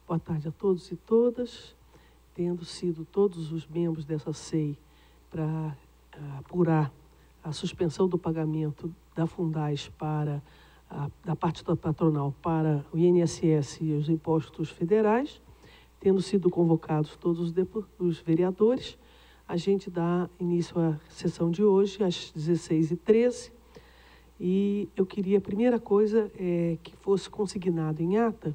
Boa tarde a todos e todas. Tendo sido todos os membros dessa SEI para apurar a suspensão do pagamento da Fundais da parte da patronal para o INSS e os impostos federais, tendo sido convocados todos os vereadores, a gente dá início à sessão de hoje, às 16h13, e eu queria, a primeira coisa, que fosse consignado em ata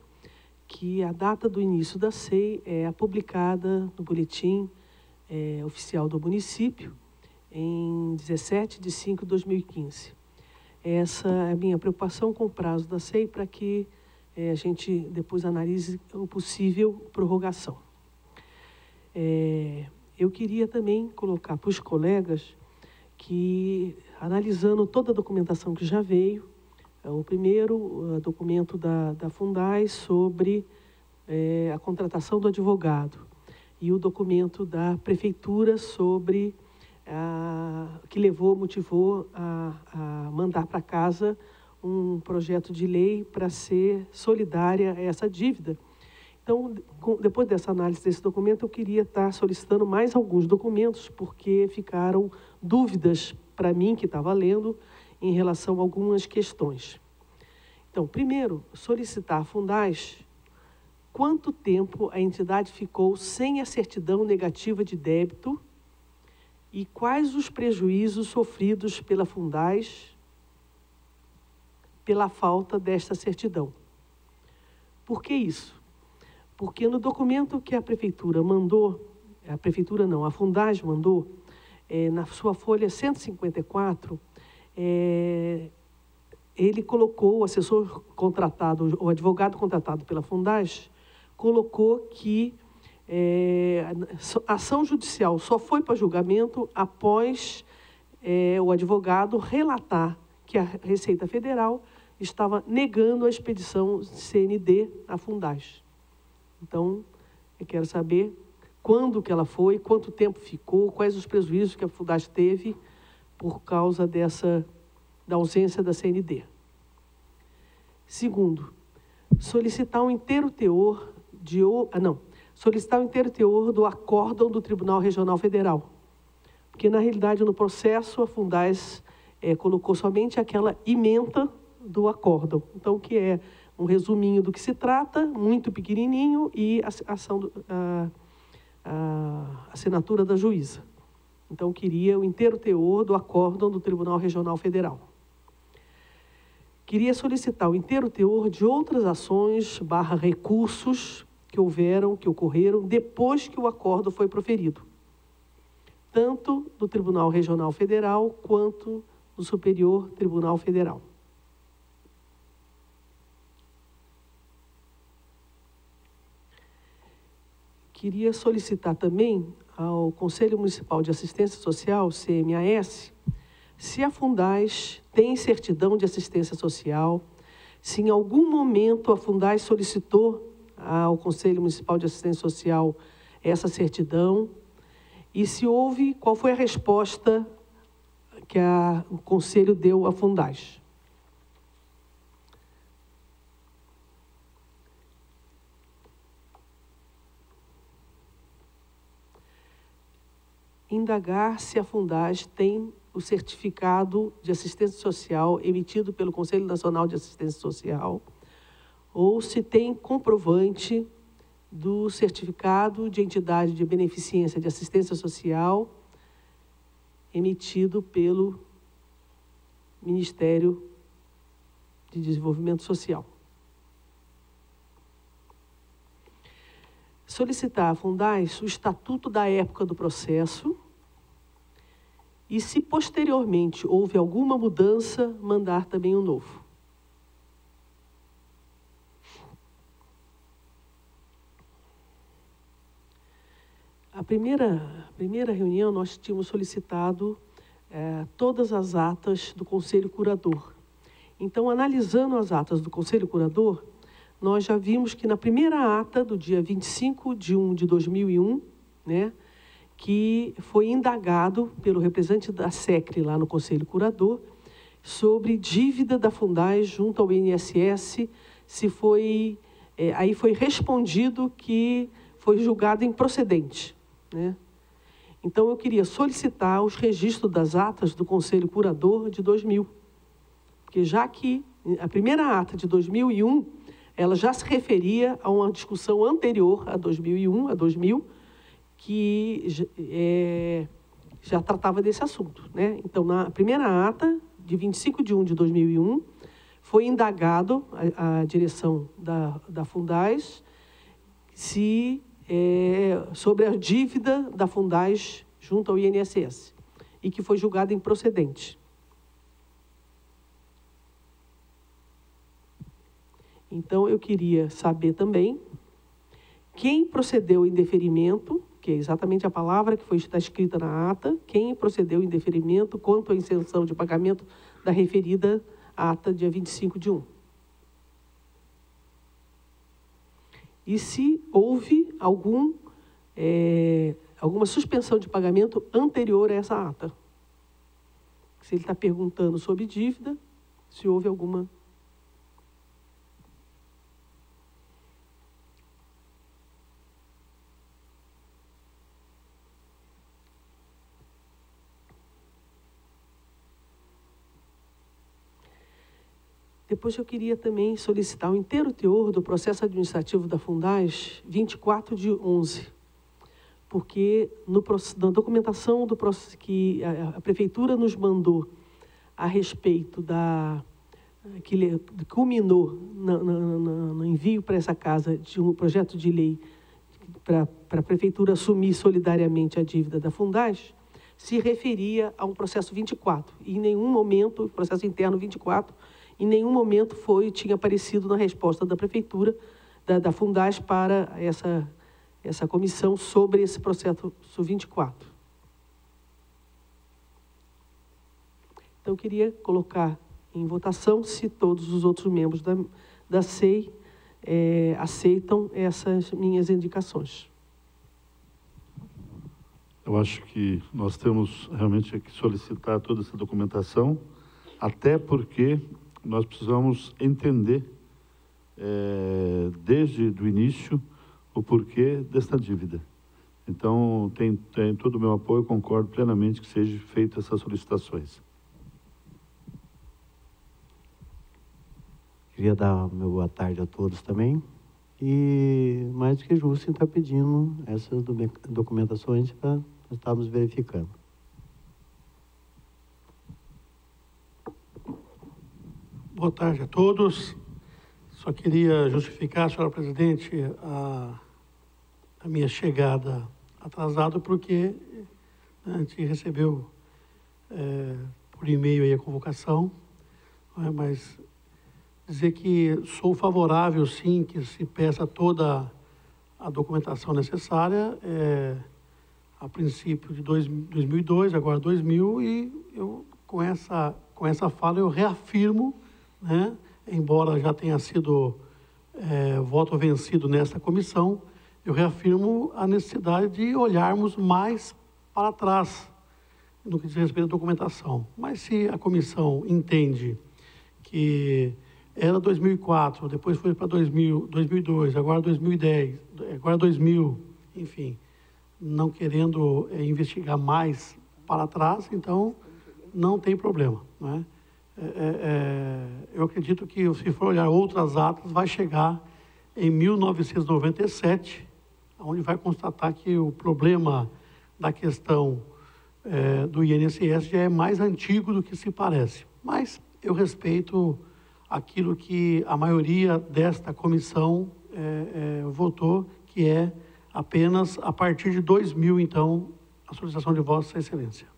que a data do início da SEI é publicada no boletim oficial do município em 17/5/2015. Essa é a minha preocupação com o prazo da SEI para que a gente depois analise o possível prorrogação. Eu queria também colocar para os colegas que, analisando toda a documentação que já veio, o primeiro documento da Fundais sobre a contratação do advogado e o documento da Prefeitura sobre que motivou a mandar para casa um projeto de lei para ser solidária a essa dívida. Então, depois dessa análise desse documento, eu queria estar solicitando mais alguns documentos, porque ficaram dúvidas para mim, que estava lendo, em relação a algumas questões. Então, primeiro, solicitar a Fundais quanto tempo a entidade ficou sem a certidão negativa de débito e quais os prejuízos sofridos pela Fundais pela falta desta certidão. Por que isso? Porque no documento que a Prefeitura mandou, a Fundais mandou, na sua folha 154, ele colocou, o assessor contratado, o advogado contratado pela Fundais, colocou que a ação judicial só foi para julgamento após o advogado relatar que a Receita Federal estava negando a expedição CND à Fundais. Então, eu quero saber quando que ela foi, quanto tempo ficou, quais os prejuízos que a Fundais teve por causa da ausência da CND. Segundo, solicitar o inteiro teor do acórdão do Tribunal Regional Federal. Porque, na realidade, no processo, a Fundais colocou somente aquela ementa do acórdão. Então, que é um resuminho do que se trata, muito pequenininho, e a assinatura da juíza. Então, queria o inteiro teor do acórdão do Tribunal Regional Federal. Queria solicitar o inteiro teor de outras ações / recursos que ocorreram depois que o acórdão foi proferido, tanto do Tribunal Regional Federal quanto do Superior Tribunal Federal. Queria solicitar também ao Conselho Municipal de Assistência Social, CMAS, se a Fundais tem certidão de assistência social, se em algum momento a Fundais solicitou ao Conselho Municipal de Assistência Social essa certidão, e se houve, qual foi a resposta que o Conselho deu à Fundais. Indagar se a Fundais tem o certificado de assistência social emitido pelo Conselho Nacional de Assistência Social, ou se tem comprovante do certificado de entidade de beneficência de assistência social emitido pelo Ministério de Desenvolvimento Social. Solicitar a Fundais o estatuto da época do processo e, se posteriormente houve alguma mudança, mandar também um novo. A primeira reunião, nós tínhamos solicitado todas as atas do Conselho Curador. Então, analisando as atas do Conselho Curador, nós já vimos que na primeira ata, do dia 25/1/2001, que foi indagado pelo representante da SECRE lá no Conselho Curador, sobre dívida da Fundais junto ao INSS, se foi aí foi respondido que foi julgado improcedente, né? Então, eu queria solicitar os registros das atas do Conselho Curador de 2000, porque já que a primeira ata de 2001, ela já se referia a uma discussão anterior a 2001, a 2000, que já tratava desse assunto, né? Então, na primeira ata, de 25 de 1 de 2001, foi indagado a direção da Fundais sobre a dívida da Fundais junto ao INSS, e que foi julgada improcedente. Então, eu queria saber também quem procedeu em deferimento, que é exatamente a palavra que está escrita na ata, quem procedeu em deferimento quanto à isenção de pagamento da referida ata dia 25 de 1. E se houve alguma suspensão de pagamento anterior a essa ata. Se ele está perguntando sobre dívida, se houve alguma... Depois eu queria também solicitar o inteiro teor do processo administrativo da Fundais 24 de 11, porque na documentação que a Prefeitura nos mandou a respeito que culminou no envio para essa casa de um projeto de lei para a Prefeitura assumir solidariamente a dívida da Fundais, se referia a um processo 24, e em nenhum momento, processo interno 24, em nenhum momento tinha aparecido na resposta da Prefeitura, da Fundais, para essa comissão sobre esse processo 24. Então, eu queria colocar em votação se todos os outros membros da SEI aceitam essas minhas indicações. Eu acho que nós temos realmente que solicitar toda essa documentação, até porque nós precisamos entender, desde o início, o porquê desta dívida. Então, tem todo o meu apoio, concordo plenamente que sejam feitas essas solicitações. Queria dar meu boa tarde a todos também. E, mais do que justo, está pedindo essas documentações para nós estarmos verificando. Boa tarde a todos. Só queria justificar, senhora presidente, a minha chegada atrasada, porque a gente recebeu por e-mail aí a convocação, mas dizer que sou favorável, sim, que se peça toda a documentação necessária, a princípio de 2002, agora 2000, e eu, com essa fala, eu reafirmo, né, embora já tenha sido voto vencido nesta comissão, eu reafirmo a necessidade de olharmos mais para trás no que diz respeito à documentação. Mas se a comissão entende que era 2004, depois foi para 2002, agora 2010, agora 2000, enfim, não querendo investigar mais para trás, então não tem problema, né? Eu acredito que, se for olhar outras atas, vai chegar em 1997, onde vai constatar que o problema da questão do INSS já é mais antigo do que se parece. Mas eu respeito aquilo que a maioria desta comissão votou, que é apenas a partir de 2000, então, a solicitação de Vossa Excelência.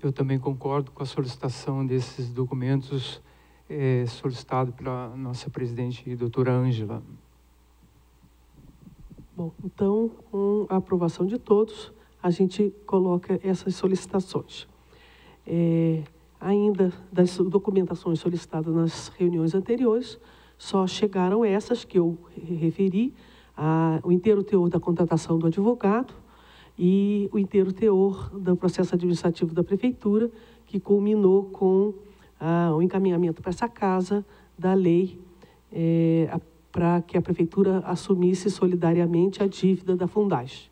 Eu também concordo com a solicitação desses documentos solicitado pela nossa presidente, doutora Ângela. Bom, então, com a aprovação de todos, a gente coloca essas solicitações. Ainda das documentações solicitadas nas reuniões anteriores, só chegaram essas que eu referi, o inteiro teor da contratação do advogado e o inteiro teor do processo administrativo da Prefeitura, que culminou com o encaminhamento para essa casa da lei para que a Prefeitura assumisse solidariamente a dívida da Fundaz.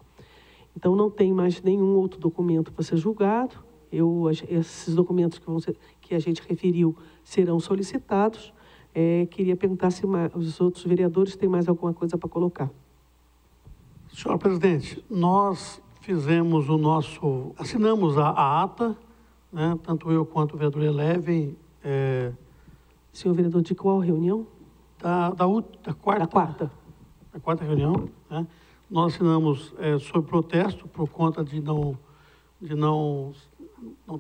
Então, não tem mais nenhum outro documento para ser julgado. Esses documentos que a gente referiu serão solicitados. Queria perguntar se os outros vereadores têm mais alguma coisa para colocar. Senhor presidente, nós fizemos assinamos a ata, né, tanto eu quanto o vereador Eleven. Senhor vereador, de qual reunião? Da quarta. Da quarta reunião, né? Nós assinamos sob protesto por conta de não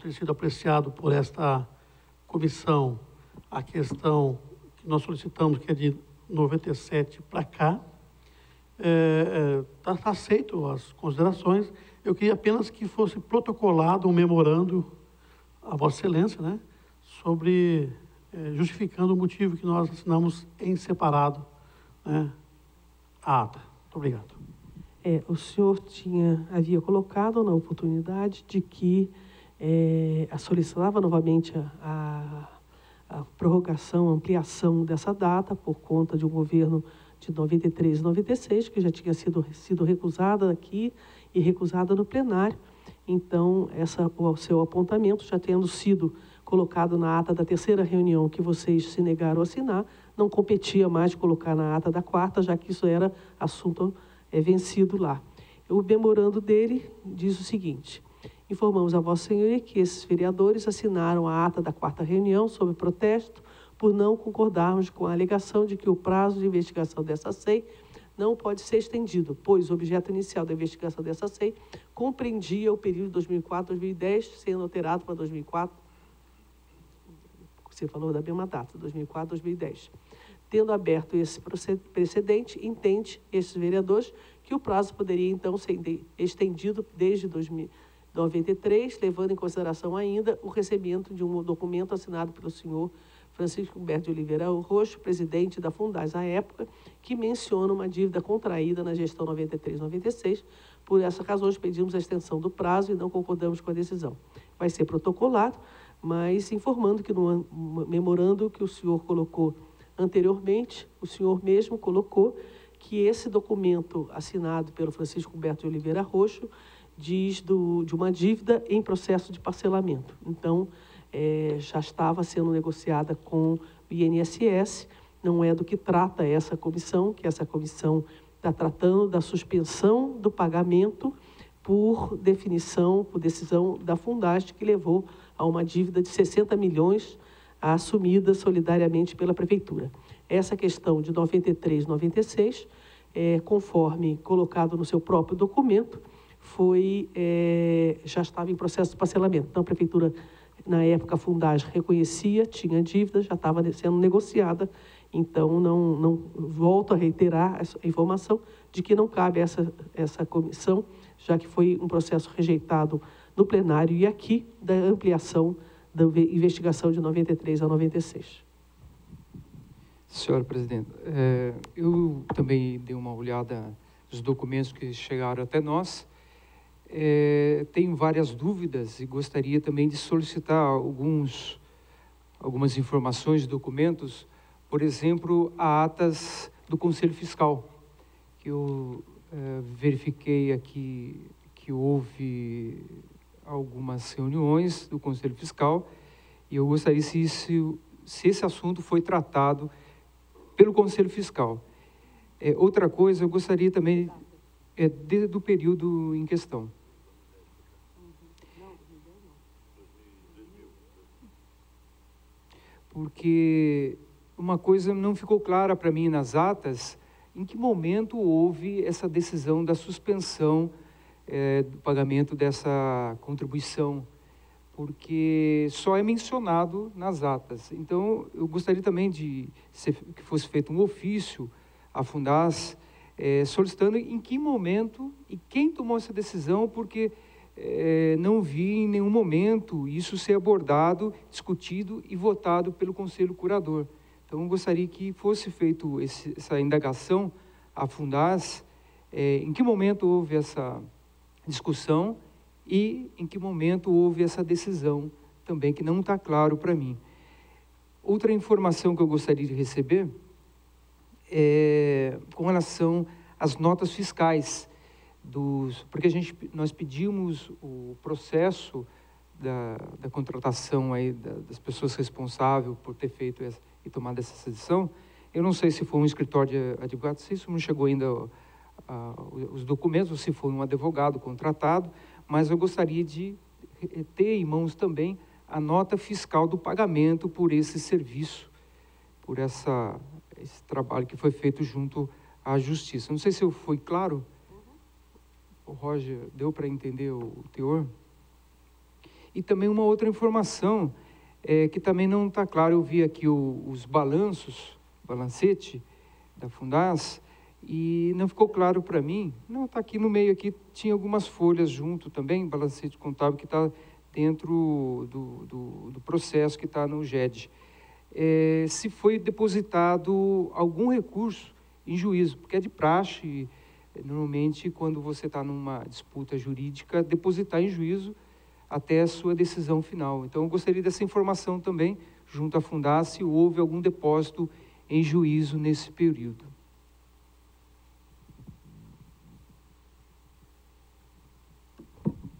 ter sido apreciado por esta comissão a questão que nós solicitamos, que é de 97 para cá. Está aceito as considerações. Eu queria apenas que fosse protocolado um memorando a Vossa Excelência, né, sobre justificando o motivo que nós assinamos em separado, né, a ata. Muito obrigado. O senhor havia colocado na oportunidade de que solicitava novamente a prorrogação, ampliação dessa data por conta de um governo de 93 e 96, que já tinha sido recusada aqui e recusada no plenário. Então, o seu apontamento, já tendo sido colocado na ata da terceira reunião que vocês se negaram a assinar, não competia mais colocar na ata da quarta, já que isso era assunto vencido lá. O memorando dele diz o seguinte: informamos a Vossa Senhoria que esses vereadores assinaram a ata da quarta reunião sob protesto por não concordarmos com a alegação de que o prazo de investigação dessa SEI não pode ser estendido, pois o objeto inicial da investigação dessa SEI compreendia o período de 2004 a 2010, sendo alterado para 2004, você falou da mesma data, 2004 a 2010. Tendo aberto esse precedente, entende esses vereadores que o prazo poderia, então, ser estendido desde 1993, levando em consideração ainda o recebimento de um documento assinado pelo senhor Francisco Humberto de Oliveira Roxo, presidente da Fundaz à época, que menciona uma dívida contraída na gestão 93-96. Por essa razão, pedimos a extensão do prazo e não concordamos com a decisão. Vai ser protocolado, mas informando que no memorando que o senhor colocou anteriormente, o senhor mesmo colocou que esse documento assinado pelo Francisco Humberto de Oliveira Roxo diz de uma dívida em processo de parcelamento. Então, já estava sendo negociada com o INSS, não é do que trata essa comissão, que essa comissão está tratando da suspensão do pagamento por decisão da Fundaz, que levou a uma dívida de 60 milhões assumida solidariamente pela Prefeitura. Essa questão de 93, 96, conforme colocado no seu próprio documento, já estava em processo de parcelamento. Então, a Prefeitura, na época, a Fundaz reconhecia, tinha dívida, já estava sendo negociada. Então, não volto a reiterar a informação de que não cabe essa comissão, já que foi um processo rejeitado no plenário e aqui da ampliação da investigação de 93 a 96. Senhora presidente, eu também dei uma olhada nos documentos que chegaram até nós. Tenho várias dúvidas e gostaria também de solicitar algumas informações de documentos, por exemplo, atas do Conselho Fiscal, que eu verifiquei aqui que houve algumas reuniões do Conselho Fiscal e eu gostaria se esse assunto foi tratado pelo Conselho Fiscal. Outra coisa, eu gostaria também do período em questão. Porque uma coisa não ficou clara para mim nas atas, em que momento houve essa decisão da suspensão do pagamento dessa contribuição, porque só é mencionado nas atas. Então, eu gostaria também que fosse feito um ofício à Fundaz, solicitando em que momento e quem tomou essa decisão, porque não vi em nenhum momento isso ser abordado, discutido e votado pelo Conselho Curador. Então, eu gostaria que fosse feito essa indagação à Fundaz, em que momento houve essa discussão e em que momento houve essa decisão também, que não está claro para mim. Outra informação que eu gostaria de receber é com relação às notas fiscais, porque nós pedimos o processo da contratação aí das pessoas responsáveis por ter feito e tomado essa decisão. Eu não sei se foi um escritório de advogados, se isso não chegou ainda os documentos, ou se foi um advogado contratado, mas eu gostaria de ter em mãos também a nota fiscal do pagamento por esse serviço, por esse trabalho que foi feito junto à Justiça. Não sei se eu fui claro. O Roger, deu para entender o teor? E também uma outra informação que também não está claro. Eu vi aqui os balancete da Fundaz, e não ficou claro para mim. Não, está aqui no meio, aqui tinha algumas folhas junto também, balancete contábil, que está dentro do processo que está no GED. Se foi depositado algum recurso em juízo, porque é de praxe, normalmente, quando você está numa disputa jurídica, depositar em juízo até a sua decisão final. Então, eu gostaria dessa informação também, junto à Fundaz, se houve algum depósito em juízo nesse período.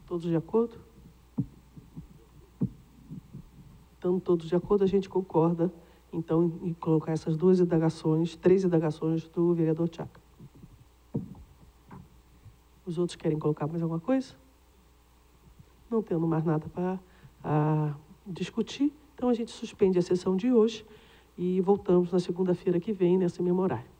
Todos de acordo? Então, todos de acordo, a gente concorda, então, em colocar essas três indagações do vereador Tchaca. Os outros querem colocar mais alguma coisa? Não tendo mais nada para discutir, então a gente suspende a sessão de hoje e voltamos na segunda-feira que vem, nesse mesmo horário.